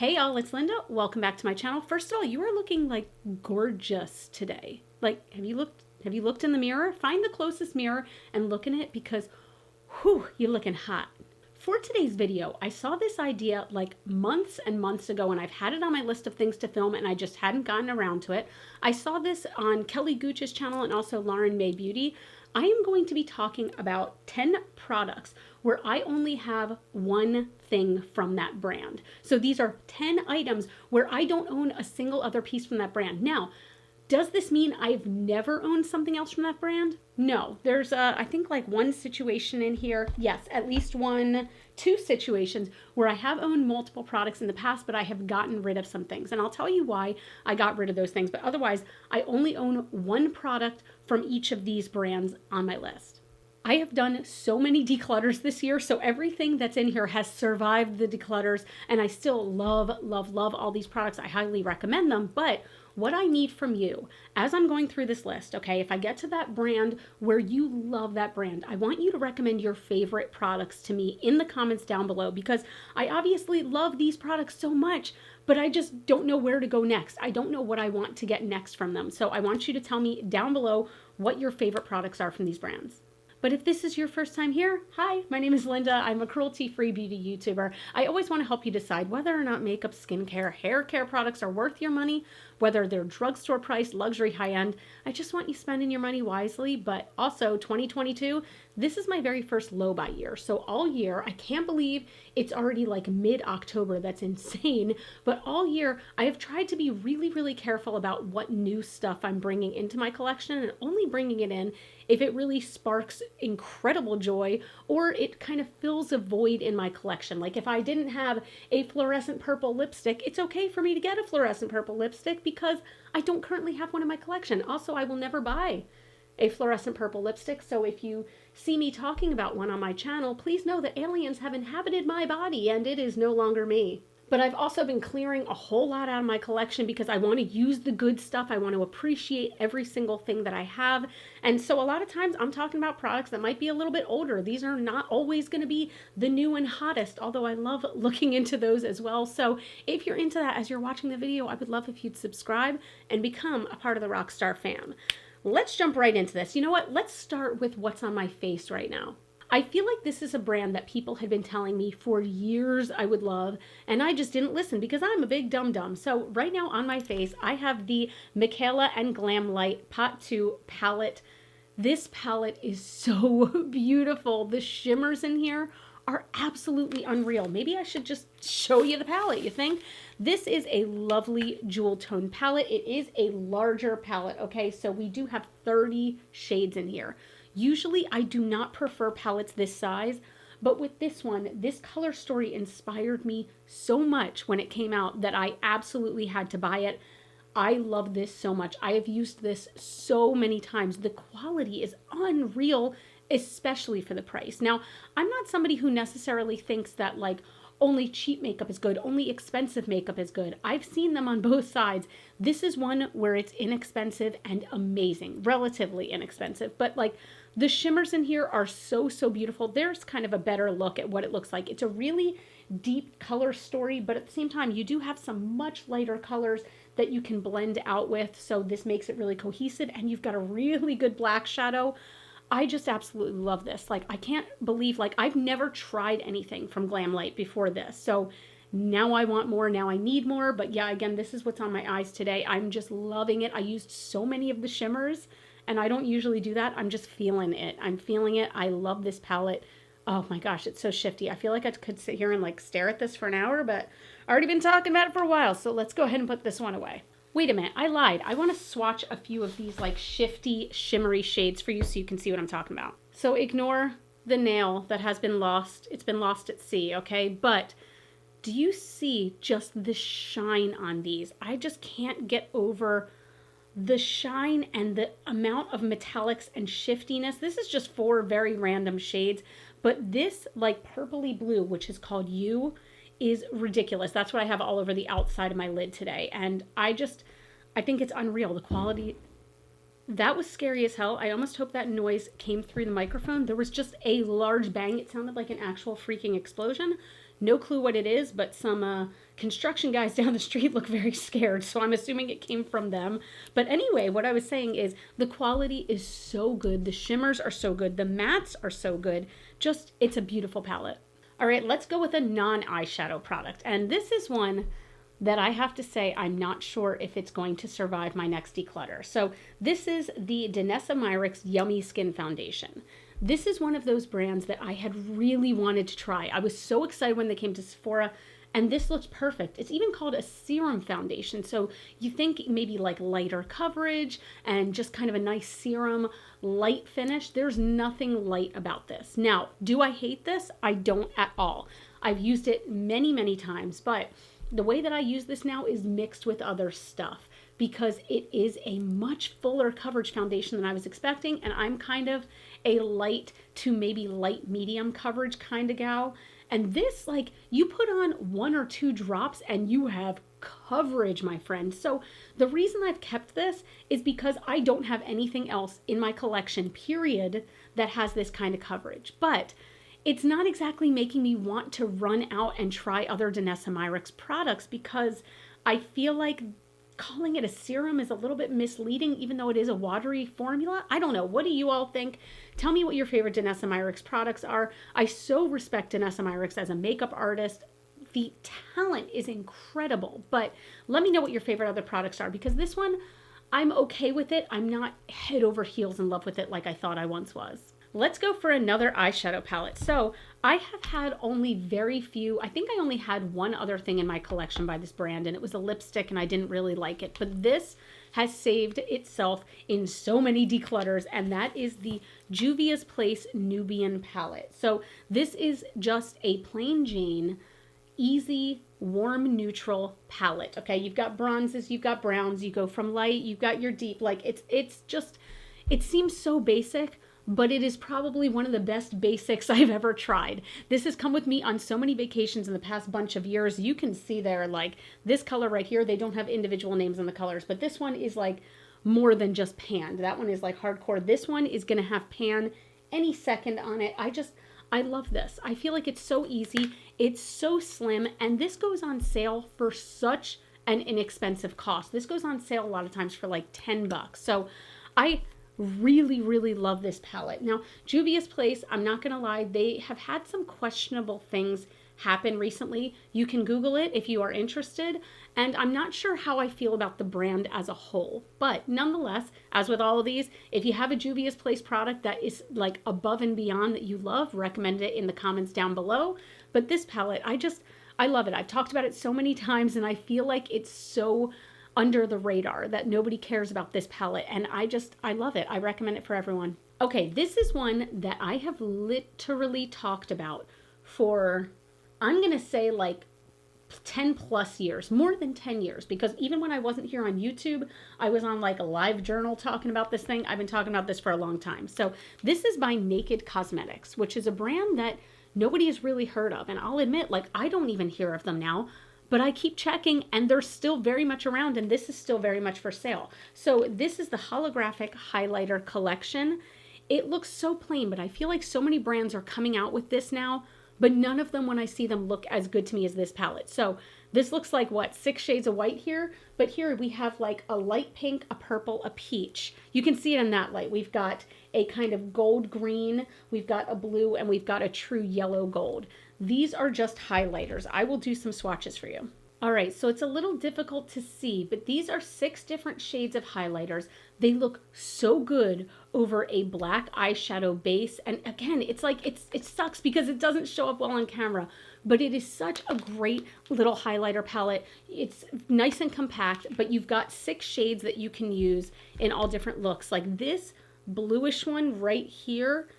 Hey y'all, it's Linda. Welcome back to my channel. First of all, you are looking like gorgeous today. Like, have you looked in the mirror? Find the closest mirror and look in it because whew, you're looking hot. For today's video, I saw this idea like months and months ago, and I've had it on my list of things to film and I just hadn't gotten around to it. I saw this on Kelly Gooch's channel and also Lauren May Beauty. I am going to be talking about 10 products where I only have one thing from that brand. So these are 10 items where I don't own a single other piece from that brand. Now, does this mean I've never owned something else from that brand? No. There's, I think like one situation in here. Yes, at least two situations where I have owned multiple products in the past, but I have gotten rid of some things. And I'll tell you why I got rid of those things. But otherwise, I only own one product from each of these brands on my list. I have done so many declutters this year, so everything that's in here has survived the declutters, and I still love, love, love all these products. I highly recommend them, but what I need from you, as I'm going through this list, okay, if I get to that brand where you love that brand, I want you to recommend your favorite products to me in the comments down below, because I obviously love these products so much, but I just don't know where to go next. I don't know what I want to get next from them. So I want you to tell me down below what your favorite products are from these brands. But if this is your first time here, hi, my name is Linda. I'm a cruelty-free beauty YouTuber. I always want to help you decide whether or not makeup, skincare, hair care products are worth your money, whether they're drugstore price, luxury, high-end. I just want you spending your money wisely, but also 2022, this is my very first low buy year. So all year, I can't believe it's already like mid-October. That's insane. But all year, I have tried to be really, really careful about what new stuff I'm bringing into my collection and only bringing it in if it really sparks incredible joy or it kind of fills a void in my collection. Like if I didn't have a fluorescent purple lipstick, it's okay for me to get a fluorescent purple lipstick because I don't currently have one in my collection. Also, I will never buy a fluorescent purple lipstick. So if you see me talking about one on my channel, please know that aliens have inhabited my body and it is no longer me. But I've also been clearing a whole lot out of my collection because I want to use the good stuff. I want to appreciate every single thing that I have. And so a lot of times I'm talking about products that might be a little bit older. These are not always going to be the new and hottest, although I love looking into those as well. So if you're into that as you're watching the video, I would love if you'd subscribe and become a part of the Rockstar fam. Let's jump right into this. You know what? Let's start with what's on my face right now. I feel like this is a brand that people had been telling me for years I would love, and I just didn't listen because I'm a big dum-dum. So right now on my face, I have the Michaela and Glamlight Pot 2 palette. This palette is so beautiful. The shimmers in here are absolutely unreal. Maybe I should just show you the palette, you think? This is a lovely jewel tone palette. It is a larger palette, okay? So we do have 30 shades in here. Usually I do not prefer palettes this size, but with this one, this color story inspired me so much when it came out that I absolutely had to buy it. I love this so much. I have used this so many times. The quality is unreal, especially for the price. Now, I'm not somebody who necessarily thinks that like only cheap makeup is good, only expensive makeup is good. I've seen them on both sides. This is one where it's inexpensive and amazing, relatively inexpensive, but like the shimmers in here are so, so beautiful. There's kind of a better look at what it looks like. It's a really deep color story, but at the same time, you do have some much lighter colors that you can blend out with. So this makes it really cohesive, and you've got a really good black shadow. I just absolutely love this. Like, I can't believe, like, I've never tried anything from Glamlight before this. So now I want more. Now I need more. But yeah, again, this is what's on my eyes today. I'm just loving it. I used so many of the shimmers, and I don't usually do that. I'm just feeling it. I'm feeling it. I love this palette. Oh my gosh, it's so shifty. I feel like I could sit here and like stare at this for an hour, but I've already been talking about it for a while. So let's go ahead and put this one away. Wait a minute, I lied. I want to swatch a few of these like shifty, shimmery shades for you so you can see what I'm talking about. So ignore the nail that has been lost. It's been lost at sea, okay? But do you see just the shine on these? I just can't get over the shine and the amount of metallics and shiftiness. This is just 4 very random shades, but this like purpley blue, which is called You, is ridiculous. That's what I have all over the outside of my lid today. And I think it's unreal. The quality, That was scary as hell. I almost hope that noise came through the microphone. There was just a large bang. It sounded like an actual freaking explosion. No clue what it is, but some construction guys down the street look very scared, so I'm assuming it came from them. But anyway, what I was saying is the quality is so good. The shimmers are so good. The mattes are so good. Just, it's a beautiful palette. All right, let's go with a non-eyeshadow product. And this is one that I have to say I'm not sure if it's going to survive my next declutter. So this is the Danessa Myricks Yummy Skin Foundation. This is one of those brands that I had really wanted to try. I was so excited when they came to Sephora, and this looks perfect. It's even called a serum foundation. So you think maybe like lighter coverage and just kind of a nice serum light finish. There's nothing light about this. Now, do I hate this? I don't at all. I've used it many, many times, but the way that I use this now is mixed with other stuff because it is a much fuller coverage foundation than I was expecting. And I'm kind of a light to maybe light medium coverage kind of gal. And this, like, you put on 1 or 2 drops and you have coverage, my friend. So the reason I've kept this is because I don't have anything else in my collection, period, that has this kind of coverage. But it's not exactly making me want to run out and try other Danessa Myricks products because I feel like calling it a serum is a little bit misleading, even though it is a watery formula. I don't know. What do you all think? Tell me what your favorite Danessa Myricks products are. I so respect Danessa Myricks as a makeup artist. The talent is incredible, but let me know what your favorite other products are because this one, I'm okay with it. I'm not head over heels in love with it like I thought I once was. Let's go for another eyeshadow palette. So I have had only very few, I think I only had one other thing in my collection by this brand, and it was a lipstick and I didn't really like it, but this has saved itself in so many declutters, and that is the Juvia's Place Nubian palette. So this is just a plain Jane, easy, warm, neutral palette. Okay, you've got bronzes, you've got browns, you go from light, you've got your deep, like it's just, it seems so basic, but it is probably one of the best basics I've ever tried. This has come with me on so many vacations in the past bunch of years. You can see there, like this color right here, they don't have individual names on the colors, but this one is like more than just pan. That one is like hardcore. This one is gonna have pan any second on it. I love this. I feel like it's so easy. It's so slim, and this goes on sale for such an inexpensive cost. This goes on sale a lot of times for like $10. So I really, really love this palette. Now, Juvia's Place, I'm not gonna lie, they have had some questionable things happen recently. You can Google it if you are interested, and I'm not sure how I feel about the brand as a whole, but nonetheless, as with all of these, if you have a Juvia's Place product that is like above and beyond that you love, recommend it in the comments down below. But this palette, I love it. I've talked about it so many times, and I feel like it's so under the radar that nobody cares about this palette, and I love it. I recommend it for everyone. Okay, this is one that I have literally talked about for, I'm gonna say like 10 plus years, more than 10 years, because even when I wasn't here on YouTube, I was on like a live journal talking about this thing. I've been talking about this for a long time. So this is by Naked Cosmetics, which is a brand that nobody has really heard of, and I'll admit, like, I don't even hear of them now. But I keep checking and they're still very much around, and this is still very much for sale. So this is the Holographic Highlighter Collection. It looks so plain, but I feel like so many brands are coming out with this now, but none of them, when I see them, look as good to me as this palette. So this looks like, what, 6 shades of white here? But here we have like a light pink, a purple, a peach. You can see it in that light. We've got a kind of gold green, we've got a blue, and we've got a true yellow gold. These are just highlighters. I will do some swatches for you. All right, so it's a little difficult to see, but these are 6 different shades of highlighters. They look so good over a black eyeshadow base. And again, it's like, it sucks because it doesn't show up well on camera, but it is such a great little highlighter palette. It's nice and compact, but you've got 6 shades that you can use in all different looks. Like this bluish one right here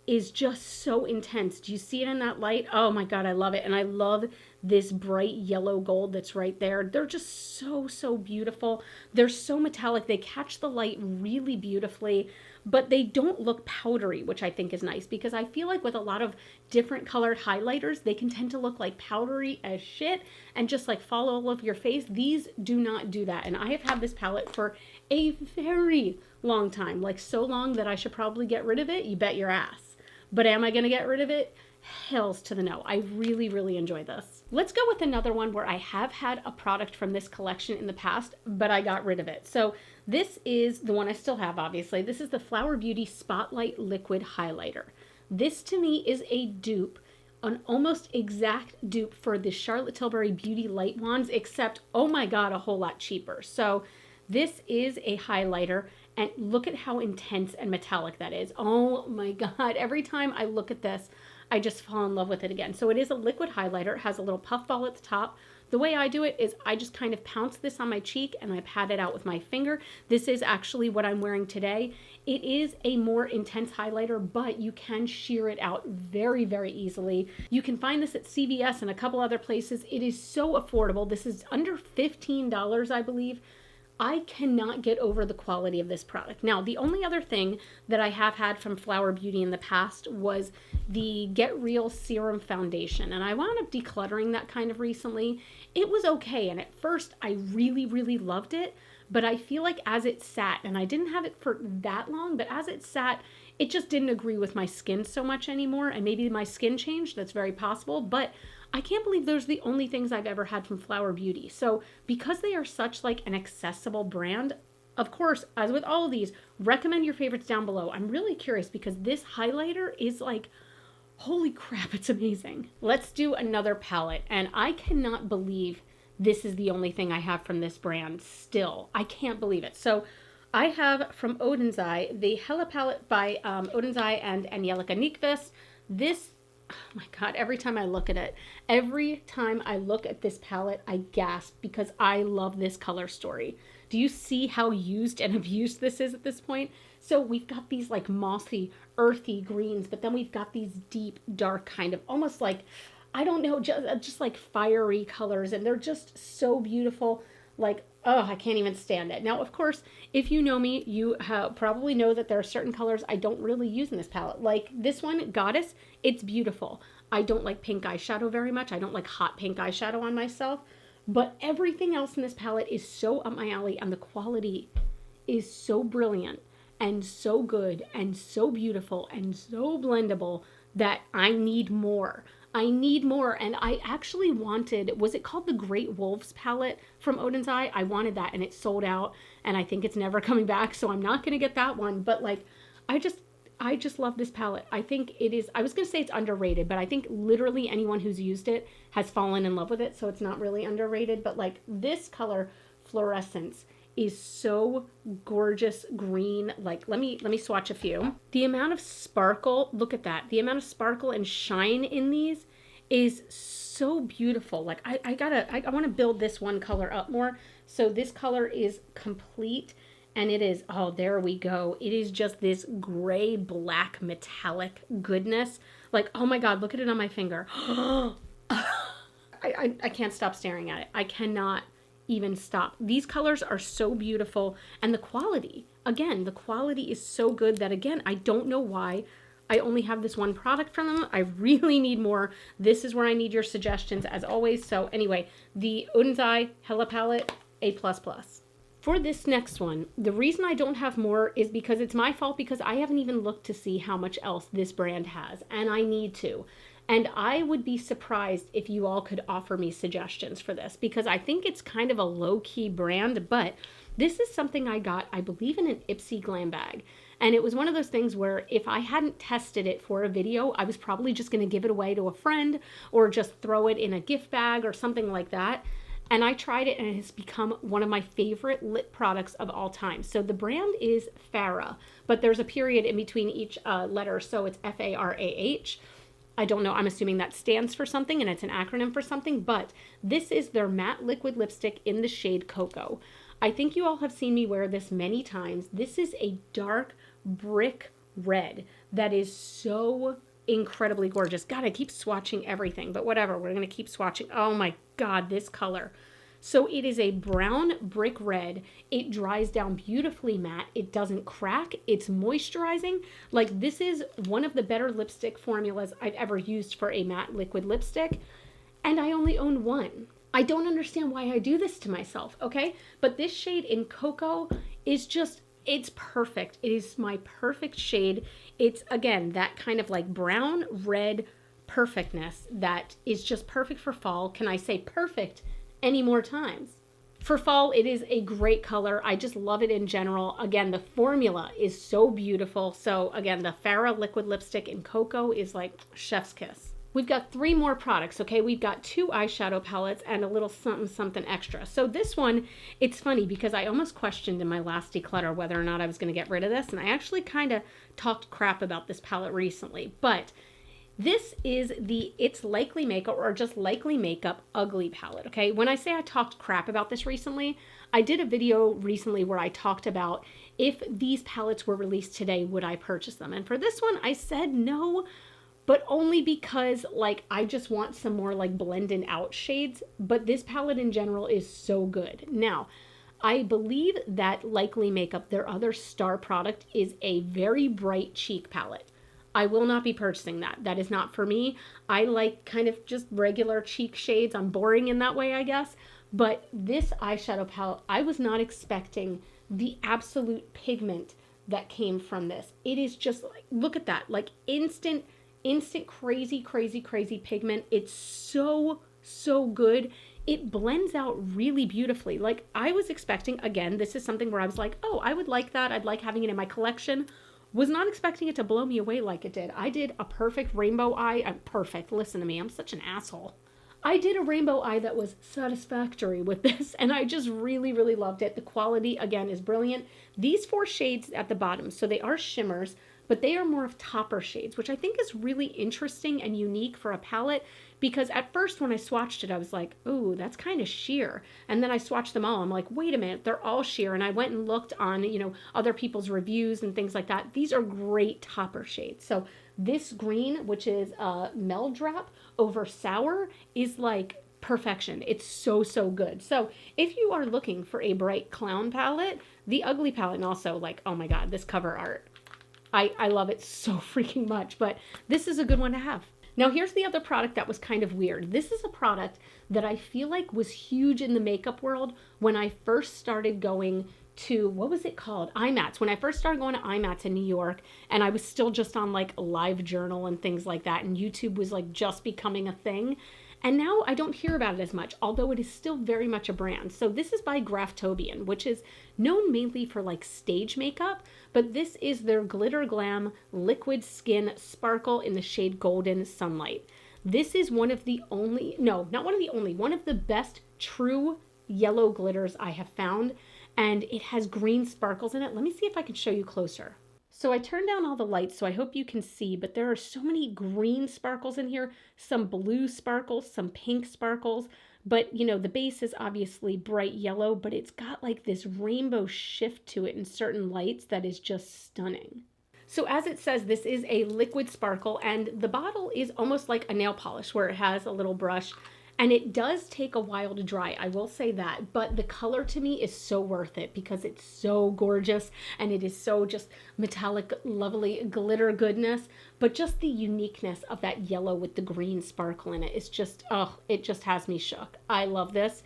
is just so intense. Do you see it in that light? Oh my God, I love it. And I love this bright yellow gold that's right there. They're just so, so beautiful. They're so metallic. They catch the light really beautifully, but they don't look powdery, which I think is nice because I feel like with a lot of different colored highlighters, they can tend to look like powdery as shit and just like fall all over your face. These do not do that. And I have had this palette for a very long time, like so long that I should probably get rid of it. You bet your ass. But am I going to get rid of it? Hells to the no. I really, really enjoy this. Let's go with another one where I have had a product from this collection in the past, but I got rid of it. So this is the one I still have, obviously. This is the Flower Beauty Spotlight Liquid Highlighter. This to me is a dupe, an almost exact dupe for the Charlotte Tilbury Beauty Light Wands, except, oh my God, a whole lot cheaper. So this is a highlighter, and look at how intense and metallic that is. Oh my God, every time I look at this, I just fall in love with it again. So it is a liquid highlighter. It has a little puff ball at the top. The way I do it is I just kind of pounce this on my cheek and I pat it out with my finger. This is actually what I'm wearing today. It is a more intense highlighter, but you can sheer it out very, very easily. You can find this at CVS and a couple other places. It is so affordable. This is under $15, I believe. I cannot get over the quality of this product. Now, the only other thing that I have had from Flower Beauty in the past was the Get Real Serum Foundation, and I wound up decluttering that kind of recently. It was okay, and at first I really, really loved it, but I feel like as it sat, and I didn't have it for that long, but as it sat, it just didn't agree with my skin so much anymore, and maybe my skin changed, that's very possible, but I can't believe those are the only things I've ever had from Flower Beauty. So because they are such like an accessible brand, of course, as with all of these, recommend your favorites down below. I'm really curious because this highlighter is like, holy crap, it's amazing. Let's do another palette, and I cannot believe this is the only thing I have from this brand still. I can't believe it. So I have from Odin's Eye, the Hella palette by Odin's Eye and Angelica Nyqvist. This, oh my God, every time I look at this palette, I gasp because I love this color story. Do you see how used and abused this is at this point? So we've got these like mossy, earthy greens, but then we've got these deep, dark kind of almost like, I don't know, just like fiery colors, and they're just so beautiful. Like, oh, I can't even stand it. Now, of course, if you know me, you probably know that there are certain colors I don't really use in this palette. Like this one, Goddess, it's beautiful. I don't like pink eyeshadow very much. I don't like hot pink eyeshadow on myself. But everything else in this palette is so up my alley, and the quality is so brilliant and so good and so beautiful and so blendable that I need more. I need more. And I actually wanted, was it called the Great Wolves palette from Odin's Eye? I wanted that and it sold out, and I think it's never coming back, so I'm not going to get that one. But like, I just love this palette. I think it is, I was going to say it's underrated, but I think literally anyone who's used it has fallen in love with it, so it's not really underrated. But like this color, Fluorescence, is so gorgeous green. Like, let me swatch a few. The amount of sparkle, look at that. The amount of sparkle and shine in these is so beautiful. Like I want to build this one color up more. So this color is Complete, and it is, oh, there we go. It is just this gray black metallic goodness. Like, oh my God, look at it on my finger. I can't stop staring at it. I cannot even stop. These colors are so beautiful, and the quality, again, the quality is so good that, again, I don't know why I only have this one product from them. I really need more. This is where I need your suggestions as always. So anyway, the Odin's Eye Hella palette, A++. For this next one, the reason I don't have more is because it's my fault, because I haven't even looked to see how much else this brand has, and I need to. And I would be surprised if you all could offer me suggestions for this, because I think it's kind of a low-key brand, but this is something I got, I believe, in an Ipsy glam bag. And it was one of those things where if I hadn't tested it for a video, I was probably just going to give it away to a friend or just throw it in a gift bag or something like that. And I tried it, and it has become one of my favorite lip products of all time. So the brand is f.a.r.a.h, but there's a period in between each letter, so it's f.a.r.a.h. I don't know, I'm assuming that stands for something and it's an acronym for something, but this is their matte liquid lipstick in the shade Cocoa. I think you all have seen me wear this many times. This is a dark brick red that is so incredibly gorgeous. God, I keep swatching everything, but whatever, we're going to keep swatching. Oh my God, this color. So it is a brown brick red. It dries down beautifully matte. It doesn't crack. It's moisturizing. Like, this is one of the better lipstick formulas I've ever used for a matte liquid lipstick. And I only own one. I don't understand why I do this to myself, okay? But this shade in Cocoa is just, it's perfect. It is my perfect shade. It's, again, that kind of like brown, red perfectness that is just perfect for fall. Can I say perfect any more times? For fall, it is a great color. I just love it in general. Again, the formula is so beautiful. So again, the f.a.r.a.h liquid lipstick in Cocoa is like chef's kiss. We've got 3 more products, okay? We've got 2 eyeshadow palettes and a little something something extra. So this one, it's funny because I almost questioned in my last declutter whether or not I was going to get rid of this, and I actually kind of talked crap about this palette recently. But this is the It's Likely Makeup, or just Likely Makeup Ugly palette, okay? When I say I talked crap about this recently, I did a video recently where I talked about if these palettes were released today, would I purchase them? And for this one, I said no, but only because like I just want some more like blended out shades. But this palette in general is so good. Now, I believe that Likely Makeup, their other star product, is a very bright cheek palette. I will not be purchasing that. That is not for me. I like kind of just regular cheek shades. I'm boring in that way, I guess. But this eyeshadow palette, I was not expecting the absolute pigment that came from this. It is just like, look at that, like instant crazy pigment. It's so good. It blends out really beautifully. Like, I was expecting, again, this is something where I was like, oh, I would like that. I'd like having it in my collection. Was not expecting it to blow me away like it did. I did a perfect rainbow eye. Perfect. Listen to me. I'm such an asshole. I did a rainbow eye that was satisfactory with this, and I just really loved it. The quality, again, is brilliant. These 4 shades at the bottom, so they are shimmers, but they are more of topper shades, which I think is really interesting and unique for a palette, because at first when I swatched it, I was like, ooh, that's kind of sheer. And then I swatched them all. I'm like, wait a minute, they're all sheer. And I went and looked on, you know, other people's reviews and things like that. These are great topper shades. So this green, which is Meldrop over Sour, is like perfection. It's so good. So if you are looking for a bright clown palette, the Ugly palette, and also like, oh my God, this cover art, I love it so freaking much, but this is a good one to have. Now, here's the other product that was kind of weird. This is a product that I feel like was huge in the makeup world when I first started going to, what was it called? IMATS. When I first started going to IMATS in New York, and I was still just on like LiveJournal and things like that, and YouTube was like just becoming a thing. And now I don't hear about it as much, although it is still very much a brand. So this is by Graftobian, which is known mainly for like stage makeup, but this is their Glitter Glam Liquid Skin Sparkle in the shade Golden Sunlight. This is one of the only, no, not one of the only, one of the best true yellow glitters I have found, and it has green sparkles in it. Let me see if I can show you closer. So I turned down all the lights, so I hope you can see, but there are so many green sparkles in here, some blue sparkles, some pink sparkles, but you know, the base is obviously bright yellow, but it's got like this rainbow shift to it in certain lights that is just stunning. So as it says, this is a liquid sparkle, and the bottle is almost like a nail polish where it has a little brush. And it does take a while to dry, I will say that, but the color to me is so worth it because it's so gorgeous and it is so just metallic, lovely glitter goodness, but just the uniqueness of that yellow with the green sparkle in it is just, oh, it just has me shook. I love this.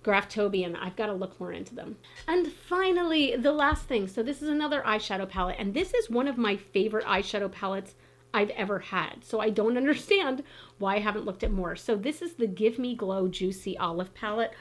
Graftobian, I've got to look more into them. And finally, the last thing. So this is another eyeshadow palette, and this is one of my favorite eyeshadow palettes I've ever had. So I don't understand why I haven't looked at more. So this is the Give Me Glow Juicy Olive palette.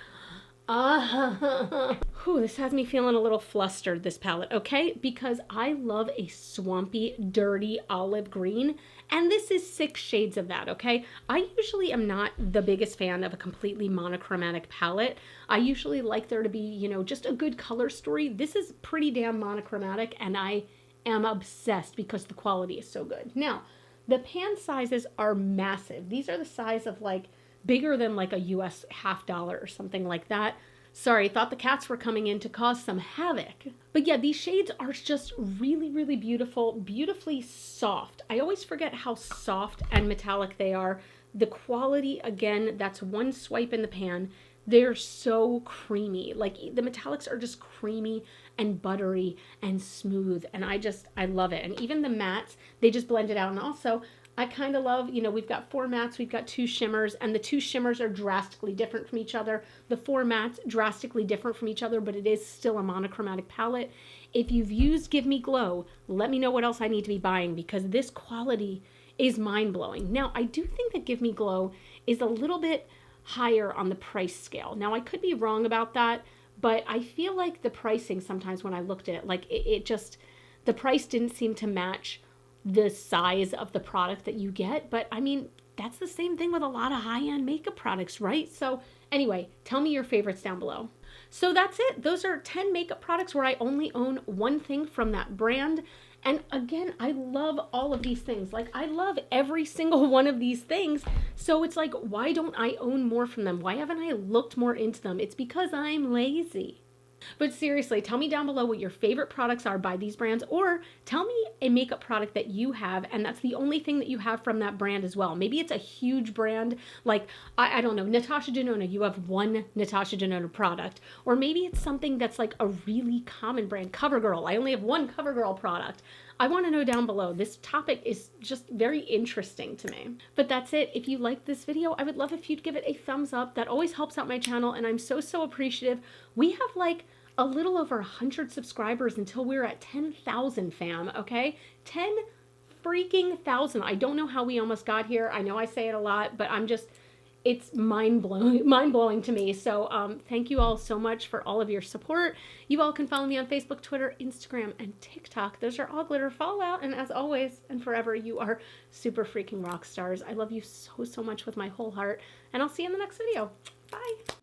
This has me feeling a little flustered, this palette, okay? Because I love a swampy, dirty olive green, and this is 6 shades of that, okay? I usually am not the biggest fan of a completely monochromatic palette. I usually like there to be, you know, just a good color story. This is pretty damn monochromatic, and I am obsessed because the quality is so good. Now, the pan sizes are massive. These are the size of like bigger than like a US $50 or something like that. Sorry, thought the cats were coming in to cause some havoc. But yeah, these shades are just really beautiful, beautifully soft. I always forget how soft and metallic they are. The quality, again, that's one swipe in the pan. They're so creamy. Like the metallics are just creamy and buttery and smooth. And I love it. And even the mattes, they just blend it out. And also, I kind of love, we've got 4 mattes, we've got 2 shimmers, and the 2 shimmers are drastically different from each other. The 4 mattes, drastically different from each other, but it is still a monochromatic palette. If you've used Give Me Glow, let me know what else I need to be buying, because this quality is mind-blowing. Now, I do think that Give Me Glow is a little bit higher on the price scale. Now, I could be wrong about that, but I feel like the pricing sometimes when I looked at it, like it just, the price didn't seem to match the size of the product that you get. But I mean, that's the same thing with a lot of high-end makeup products, right? So anyway, tell me your favorites down below. So that's it. Those are 10 makeup products where I only own one thing from that brand. And again, I love all of these things. Like, I love every single one of these things. So it's like, why don't I own more from them? Why haven't I looked more into them? It's because I'm lazy. But seriously, tell me down below what your favorite products are by these brands, or tell me a makeup product that you have and that's the only thing that you have from that brand as well. Maybe it's a huge brand, like, I don't know, Natasha Denona, you have one Natasha Denona product. Or maybe it's something that's like a really common brand, CoverGirl. I only have one CoverGirl product. I want to know down below. This topic is just very interesting to me. But that's it. If you liked this video, I would love if you'd give it a thumbs up. That always helps out my channel, and I'm so, so appreciative. We have like a little over 100 subscribers until we're at 10,000, fam, okay? 10 freaking thousand. I don't know how we almost got here. I know I say it a lot, but it's mind-blowing to me. So thank you all so much for all of your support. You all can follow me on Facebook, Twitter, Instagram, and TikTok. Those are all GlitterFallout. And as always and forever, you are super freaking rock stars. I love you so, so much with my whole heart. And I'll see you in the next video. Bye.